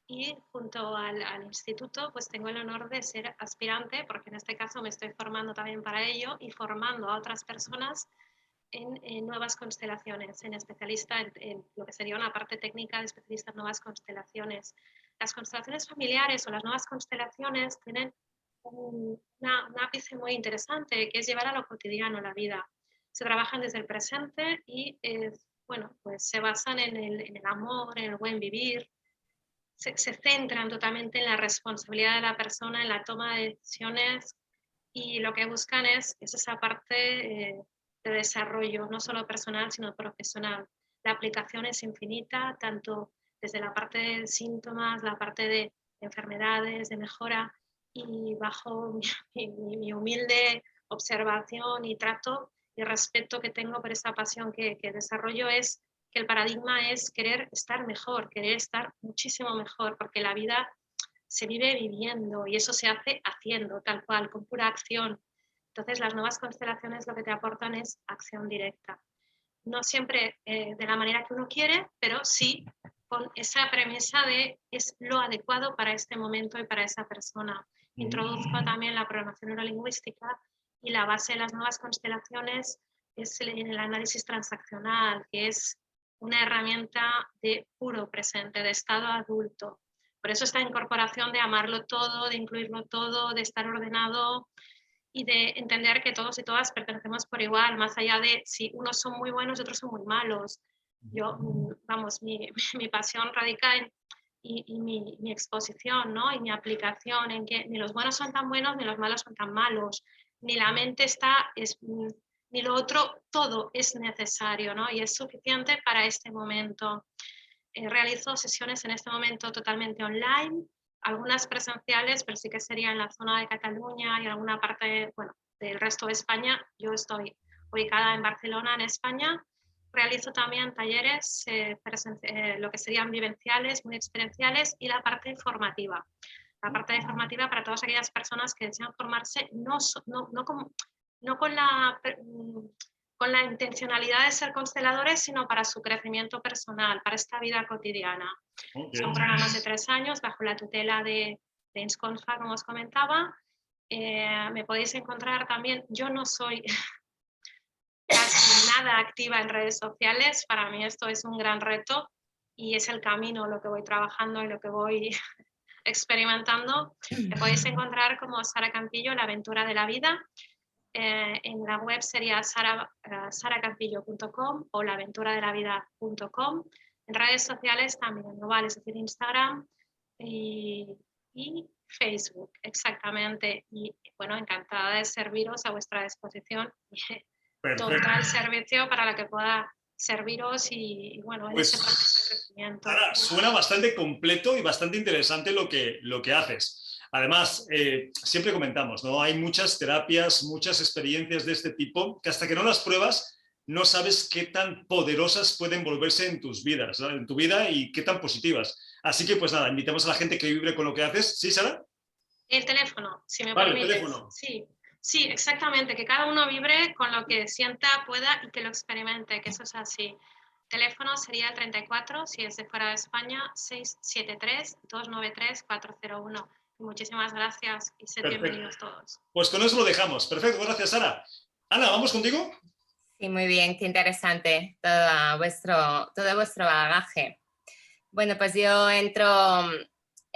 Y junto al instituto pues tengo el honor de ser aspirante, porque en este caso me estoy formando también para ello y formando a otras personas en nuevas constelaciones, en especialista en lo que sería una parte técnica de especialista en nuevas constelaciones. Las constelaciones familiares o las nuevas constelaciones tienen un ápice muy interesante, que es llevar a lo cotidiano la vida. Se trabajan desde el presente y bueno, pues se basan en el amor, en el buen vivir. Se centran totalmente en la responsabilidad de la persona, en la toma de decisiones, y lo que buscan es esa parte de desarrollo, no solo personal, sino profesional. la aplicación es infinita, tanto desde la parte de síntomas, la parte de enfermedades, de mejora, y bajo mi humilde observación y trato y respeto que tengo por esa pasión que desarrollo, es que el paradigma es querer estar mejor, querer estar muchísimo mejor, porque la vida se vive viviendo y eso se hace haciendo, tal cual, con pura acción. Entonces las nuevas constelaciones lo que te aportan es acción directa. No siempre de la manera que uno quiere, pero sí con esa premisa de es lo adecuado para este momento y para esa persona. Introduzco también la programación neurolingüística y la base de las nuevas constelaciones es el análisis transaccional, que es una herramienta de puro presente, de estado adulto. Por eso esta incorporación de amarlo todo, de incluirlo todo, de estar ordenado y de entender que todos y todas pertenecemos por igual, más allá de si unos son muy buenos y otros son muy malos. Yo, vamos, mi pasión radica en y mi exposición, ¿no? Y mi aplicación en que ni los buenos son tan buenos ni los malos son tan malos, ni la mente está, ni lo otro, todo es necesario, ¿no? Y es suficiente para este momento. Realizo sesiones en este momento totalmente online, algunas presenciales, pero sí que sería en la zona de Cataluña y alguna parte, bueno, del resto de España. Yo estoy ubicada en Barcelona, en España. Realizo también talleres, lo que serían vivenciales, muy experienciales, y la parte formativa. La parte formativa para todas aquellas personas que desean formarse, no con la intencionalidad de ser consteladores, sino para su crecimiento personal, para esta vida cotidiana. Okay. Son programas de 3 años bajo la tutela de INSCONFA, como os comentaba. Me podéis encontrar también, yo no soy casi nada activa en redes sociales, para mí esto es un gran reto y es el camino lo que voy trabajando y lo que voy experimentando. Me podéis encontrar como Sara Campillo, La Aventura de la Vida. En la web sería saracampillo.com o laaventuradelavida.com. En redes sociales también, ¿no? Es decir, Instagram y Facebook, exactamente. Y bueno, encantada de serviros, a vuestra disposición. Perfecto. Total servicio para la que pueda serviros y bueno, en este proceso de crecimiento. Ahora, suena bastante completo y bastante interesante lo que haces. Además, siempre comentamos, ¿no? Hay muchas terapias, muchas experiencias de este tipo que hasta que no las pruebas no sabes qué tan poderosas pueden volverse en tus vidas, ¿no? En tu vida, y qué tan positivas. Así que pues nada, invitamos a la gente que vibre con lo que haces. ¿Sí, Sara? El teléfono, si me permites. El teléfono. Sí, exactamente, que cada uno vibre con lo que sienta, pueda y que lo experimente, que eso es así. Teléfono sería el 34, si es de fuera de España, 673-293-401. Muchísimas gracias y sed bienvenidos todos. Pues con eso lo dejamos. Perfecto, gracias, Sara. Ana, ¿vamos contigo? Sí, muy bien, qué interesante todo vuestro bagaje. Bueno, pues yo entro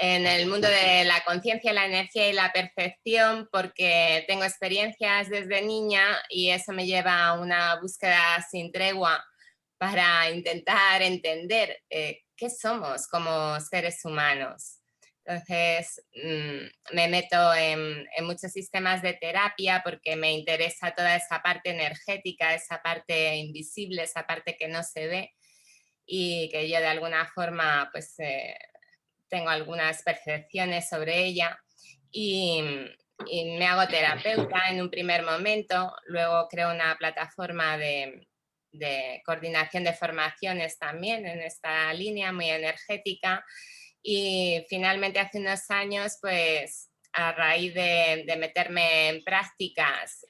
en el mundo de la conciencia, la energía y la percepción porque tengo experiencias desde niña y eso me lleva a una búsqueda sin tregua para intentar entender qué somos como seres humanos. Entonces, me meto en muchos sistemas de terapia porque me interesa toda esa parte energética, esa parte invisible, esa parte que no se ve y que yo de alguna forma pues tengo algunas percepciones sobre ella y me hago terapeuta en un primer momento, luego creo una plataforma de coordinación de formaciones también en esta línea muy energética y finalmente hace unos años pues a raíz de meterme en prácticas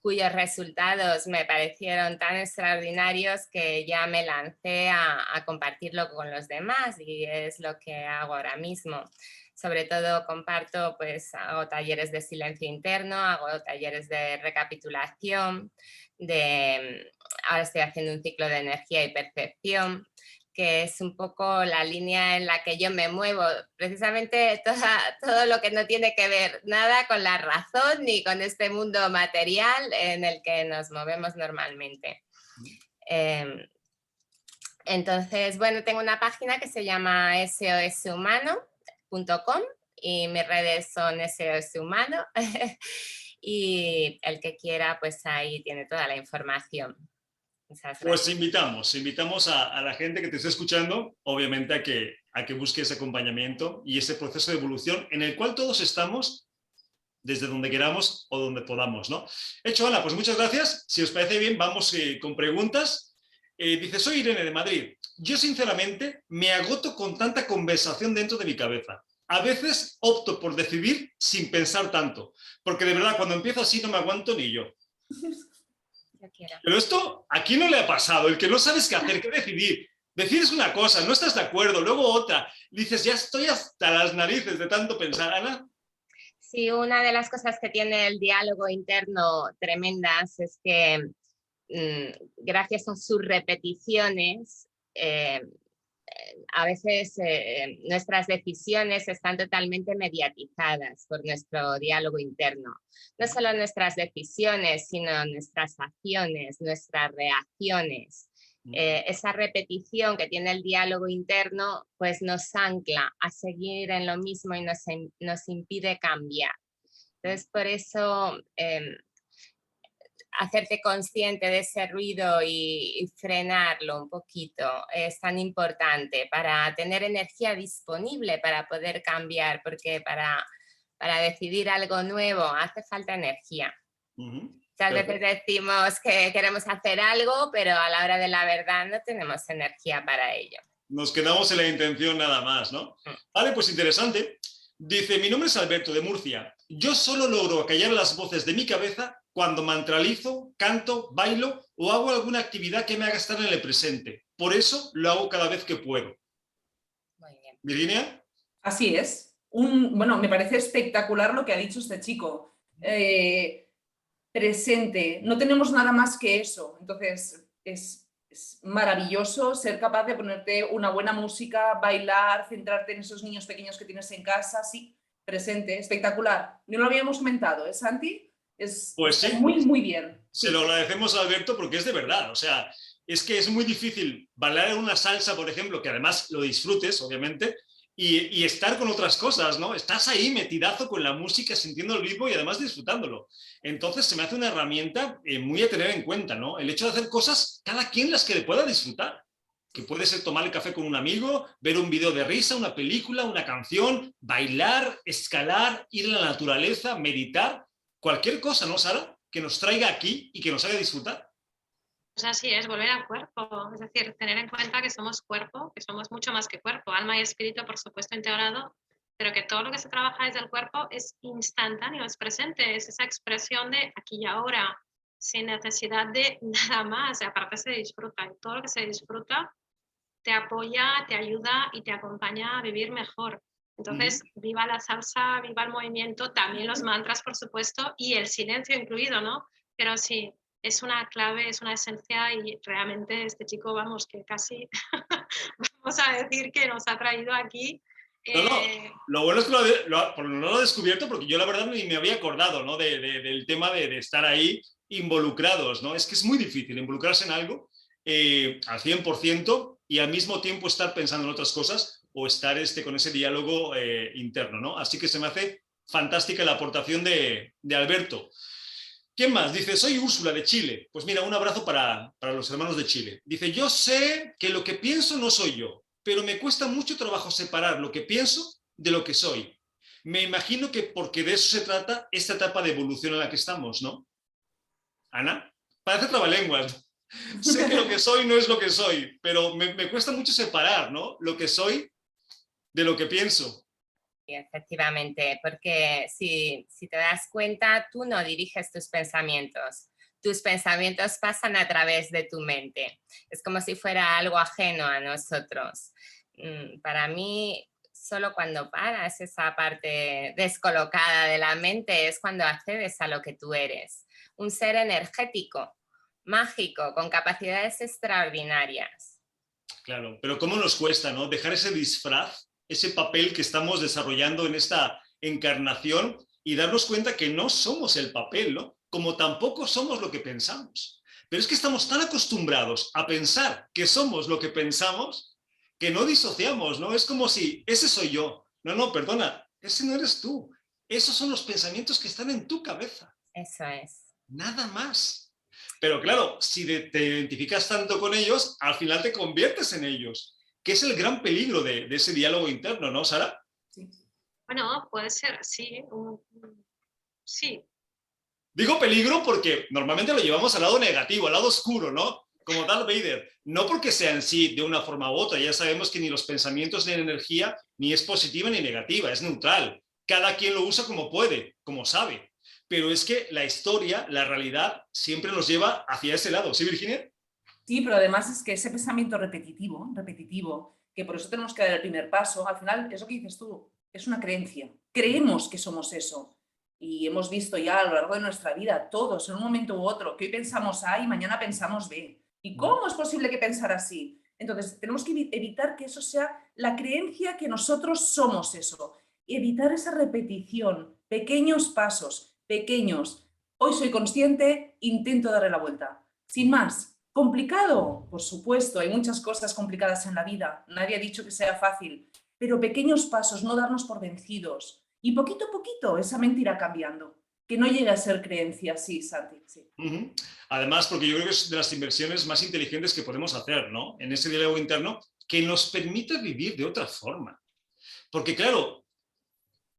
cuyos resultados me parecieron tan extraordinarios que ya me lancé a compartirlo con los demás y es lo que hago ahora mismo. Sobre todo comparto, pues hago talleres de silencio interno, hago talleres de recapitulación, ahora estoy haciendo un ciclo de energía y percepción, que es un poco la línea en la que yo me muevo, precisamente todo lo que no tiene que ver nada con la razón ni con este mundo material en el que nos movemos normalmente. Entonces, bueno, tengo una página que se llama soshumano.com y mis redes son soshumano y el que quiera, pues ahí tiene toda la información. Pues invitamos a la gente que te esté escuchando, obviamente, a que busque ese acompañamiento y ese proceso de evolución en el cual todos estamos desde donde queramos o donde podamos, ¿no? Hecho, Ana, pues muchas gracias. Si os parece bien, vamos con preguntas. Dice, soy Irene de Madrid. Yo, sinceramente, me agoto con tanta conversación dentro de mi cabeza. A veces opto por decidir sin pensar tanto, porque de verdad, cuando empiezo así no me aguanto ni yo. Pero esto, ¿a quién no le ha pasado? El que no sabes qué hacer, qué decidir. Decides una cosa, no estás de acuerdo, luego otra. Dices, ya estoy hasta las narices de tanto pensar, Ana. Sí, una de las cosas que tiene el diálogo interno tremendas es que gracias a sus repeticiones, a veces nuestras decisiones están totalmente mediatizadas por nuestro diálogo interno. No solo nuestras decisiones, sino nuestras acciones, nuestras reacciones. Esa repetición que tiene el diálogo interno pues nos ancla a seguir en lo mismo y nos impide cambiar. Entonces, por eso hacerte consciente de ese ruido y frenarlo un poquito es tan importante para tener energía disponible para poder cambiar, porque para decidir algo nuevo hace falta energía. Muchas veces decimos que queremos hacer algo, pero a la hora de la verdad no tenemos energía para ello. Nos quedamos en la intención nada más, ¿no? Vale, pues interesante. Dice, mi nombre es Alberto de Murcia. Yo solo logro acallar las voces de mi cabeza cuando mantralizo, canto, bailo o hago alguna actividad que me haga estar en el presente. Por eso lo hago cada vez que puedo. Muy bien. ¿Virginia? Así es. Bueno, me parece espectacular lo que ha dicho este chico. Presente. No tenemos nada más que eso. Entonces, es maravilloso ser capaz de ponerte una buena música, bailar, centrarte en esos niños pequeños que tienes en casa. Sí, presente. Espectacular. No lo habíamos comentado, ¿eh, Santi? Pues sí, muy, muy bien. Se lo agradecemos a Alberto porque es de verdad. O sea, es que es muy difícil bailar en una salsa, por ejemplo, que además lo disfrutes, obviamente, y estar con otras cosas, ¿no? Estás ahí metidazo con la música, sintiendo el ritmo y además disfrutándolo. Entonces se me hace una herramienta muy a tener en cuenta, ¿no? El hecho de hacer cosas, cada quien las que le pueda disfrutar. Que puede ser tomar el café con un amigo, ver un video de risa, una película, una canción, bailar, escalar, ir a la naturaleza, meditar, cualquier cosa, ¿no, Sara? Que nos traiga aquí y que nos haga disfrutar. Pues así es, volver al cuerpo, es decir, tener en cuenta que somos cuerpo, que somos mucho más que cuerpo, alma y espíritu, por supuesto, integrado, pero que todo lo que se trabaja desde el cuerpo es instantáneo, es presente, es esa expresión de aquí y ahora, sin necesidad de nada más, aparte se disfruta, y todo lo que se disfruta te apoya, te ayuda y te acompaña a vivir mejor. Entonces, viva la salsa, viva el movimiento, también los mantras, por supuesto, y el silencio incluido, ¿no? Pero sí, es una clave, es una esencia y realmente este chico, vamos, que casi vamos a decir que nos ha traído aquí. No, lo bueno es que no lo he descubierto porque yo la verdad ni me había acordado, ¿no? del tema de estar ahí involucrados, ¿no? Es que es muy difícil involucrarse en algo al 100% y al mismo tiempo estar pensando en otras cosas o estar con ese diálogo interno, ¿no? Así que se me hace fantástica la aportación de Alberto. ¿Quién más? Dice, soy Úrsula de Chile. Pues mira, un abrazo para los hermanos de Chile. Dice, yo sé que lo que pienso no soy yo, pero me cuesta mucho trabajo separar lo que pienso de lo que soy. Me imagino que porque de eso se trata esta etapa de evolución en la que estamos, ¿no? Ana, parece trabalenguas. Sé que lo que soy no es lo que soy, pero me cuesta mucho separar, ¿no? Lo que soy de lo que pienso. Efectivamente, porque si te das cuenta, tú no diriges tus pensamientos pasan a través de tu mente, es como si fuera algo ajeno a nosotros. Para mí, solo cuando paras esa parte descolocada de la mente es cuando accedes a lo que tú eres, un ser energético, mágico, con capacidades extraordinarias. Claro, pero ¿cómo nos cuesta, ¿no? Dejar ese disfraz, ese papel que estamos desarrollando en esta encarnación y darnos cuenta que no somos el papel, ¿no? Como tampoco somos lo que pensamos. Pero es que estamos tan acostumbrados a pensar que somos lo que pensamos que no disociamos, ¿no? Es como si, ese soy yo. No, perdona, ese no eres tú. Esos son los pensamientos que están en tu cabeza. Eso es. Nada más. Pero claro, si te identificas tanto con ellos, al final te conviertes en ellos, que es el gran peligro de ese diálogo interno, ¿no, Sara? Sí. Bueno, puede ser, sí. Sí. Digo peligro porque normalmente lo llevamos al lado negativo, al lado oscuro, ¿no? Como Darth Vader. No porque sea en sí de una forma u otra. Ya sabemos que ni los pensamientos ni la energía ni es positiva ni negativa, es neutral. Cada quien lo usa como puede, como sabe. Pero es que la historia, la realidad, siempre nos lleva hacia ese lado. ¿Sí, Virginia? Sí, pero además es que ese pensamiento repetitivo, que por eso tenemos que dar el primer paso, al final es lo que dices tú, es una creencia. Creemos que somos eso. Y hemos visto ya a lo largo de nuestra vida, todos, en un momento u otro, que hoy pensamos A y mañana pensamos B. ¿Y cómo es posible que pensar así? Entonces, tenemos que evitar que eso sea la creencia que nosotros somos eso. Evitar esa repetición, pequeños pasos, pequeños. Hoy soy consciente, intento darle la vuelta. Sin más. ¿Complicado? Por supuesto, hay muchas cosas complicadas en la vida. Nadie ha dicho que sea fácil. Pero pequeños pasos, no darnos por vencidos. Y poquito a poquito esa mente irá cambiando. Que no llegue a ser creencia, sí, Santi. Sí. Además, porque yo creo que es de las inversiones más inteligentes que podemos hacer, ¿no? En ese diálogo interno, que nos permite vivir de otra forma. Porque claro,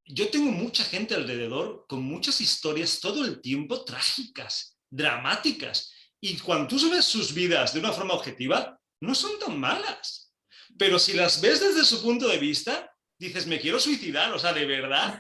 yo tengo mucha gente alrededor con muchas historias todo el tiempo trágicas, dramáticas. Y cuando tú ves sus vidas de una forma objetiva, no son tan malas. Pero si las ves desde su punto de vista, dices, me quiero suicidar, o sea, ¿de verdad?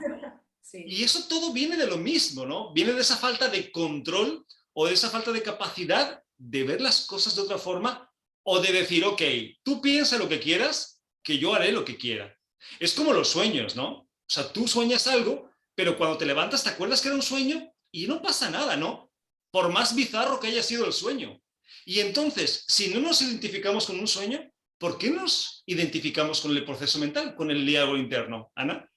Sí. Y eso todo viene de lo mismo, ¿no? Viene de esa falta de control o de esa falta de capacidad de ver las cosas de otra forma o de decir, ok, tú piensa lo que quieras, que yo haré lo que quiera. Es como los sueños, ¿no? O sea, tú sueñas algo, pero cuando te levantas te acuerdas que era un sueño y no pasa nada, ¿no? Por más bizarro que haya sido el sueño. Y entonces, si no nos identificamos con un sueño, ¿por qué nos identificamos con el proceso mental, con el diálogo interno? Ana.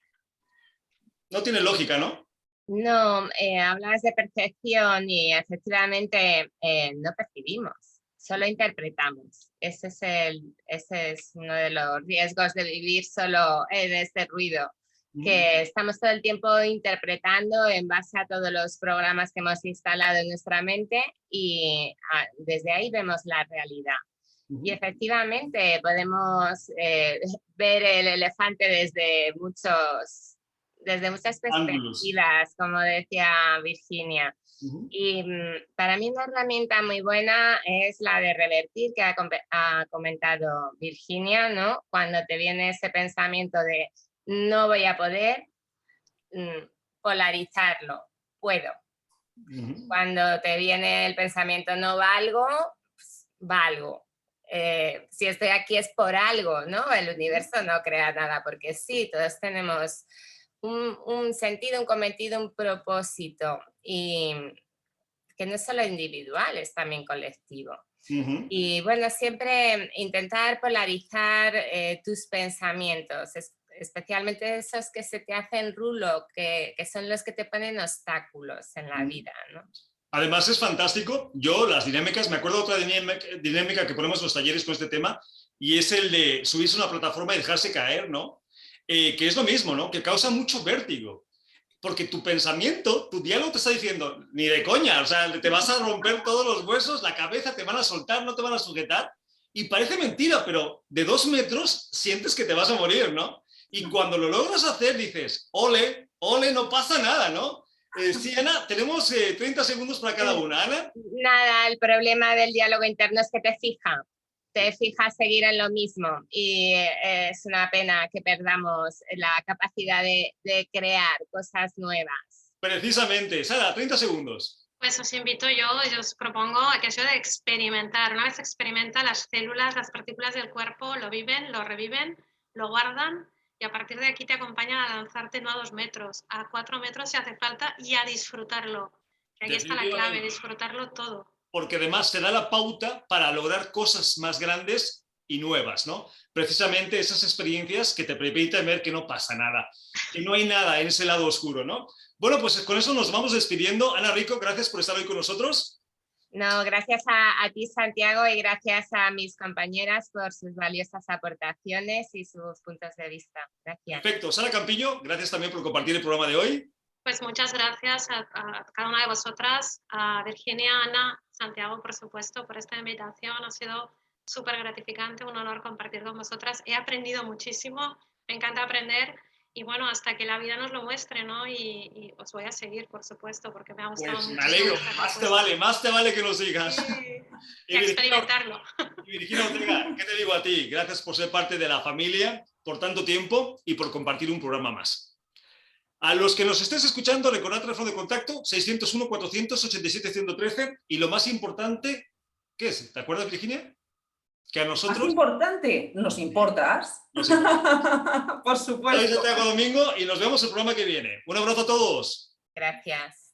No tiene lógica, ¿no? No, hablabas de percepción y efectivamente no percibimos, solo interpretamos. Ese es uno de los riesgos de vivir solo en este ruido, que estamos todo el tiempo interpretando en base a todos los programas que hemos instalado en nuestra mente y desde ahí vemos la realidad. Y efectivamente podemos ver el elefante desde muchas perspectivas, como decía Virginia. Y para mí una herramienta muy buena es la de revertir, que ha comentado Virginia, ¿no? Cuando te viene ese pensamiento de no voy a poder, polarizarlo, puedo. Cuando te viene el pensamiento no valgo, pues, valgo. Si estoy aquí es por algo, ¿no? El universo no crea nada porque sí, todos tenemos un sentido, un cometido, un propósito, y que no es solo individual, es también colectivo. Y bueno, siempre intentar polarizar tus pensamientos, especialmente esos que se te hacen rulo, que son los que te ponen obstáculos en la vida, ¿no? Además es fantástico. Yo las dinámicas, me acuerdo de otra dinámica que ponemos en los talleres con este tema, y es el de subirse a una plataforma y dejarse caer, ¿no? Que es lo mismo, ¿no? Que causa mucho vértigo. Porque tu pensamiento, tu diálogo te está diciendo, ni de coña, o sea, te vas a romper todos los huesos, la cabeza te van a soltar, no te van a sujetar. Y parece mentira, pero de 2 metros sientes que te vas a morir, ¿no? Y cuando lo logras hacer dices, ole, ole, no pasa nada, ¿no? Sí, Ana, tenemos 30 segundos para cada una. Ana. Nada, el problema del diálogo interno es que te fijas seguir en lo mismo, y es una pena que perdamos la capacidad de crear cosas nuevas. Precisamente. Sara, 30 segundos. Pues os invito yo os propongo aquello de experimentar. Una vez experimenta, las células, las partículas del cuerpo lo viven, lo reviven, lo guardan, y a partir de aquí te acompañan a lanzarte no a 2 metros, a 4 metros si hace falta, y a disfrutarlo. Que aquí está la clave, disfrutarlo todo. Porque además te da la pauta para lograr cosas más grandes y nuevas, ¿no? Precisamente esas experiencias que te permiten ver que no pasa nada, que no hay nada en ese lado oscuro, ¿no? Bueno, pues con eso nos vamos despidiendo. Ana Rico, gracias por estar hoy con nosotros. No, gracias a ti, Santiago, y gracias a mis compañeras por sus valiosas aportaciones y sus puntos de vista. Gracias. Perfecto. Sara Campillo, gracias también por compartir el programa de hoy. Pues muchas gracias a cada una de vosotras, a Virginia, Ana, Santiago, por supuesto, por esta invitación. Ha sido súper gratificante, un honor compartir con vosotras. He aprendido muchísimo, me encanta aprender y bueno, hasta que la vida nos lo muestre, ¿no? Y os voy a seguir, por supuesto, porque me ha gustado pues mucho. Me alegro, más te vale que nos digas. Sí, y experimentarlo. Y Virginia Ortega, ¿qué te digo a ti? Gracias por ser parte de la familia, por tanto tiempo y por compartir un programa más. A los que nos estés escuchando, recordad el teléfono de contacto 601-487-113 y lo más importante, ¿qué es? ¿Te acuerdas, Virginia? Que a nosotros... Más importante, ¿nos importas? Nos importa. Por supuesto. Soy Santiago Domingo y nos vemos el programa que viene. Un abrazo a todos. Gracias.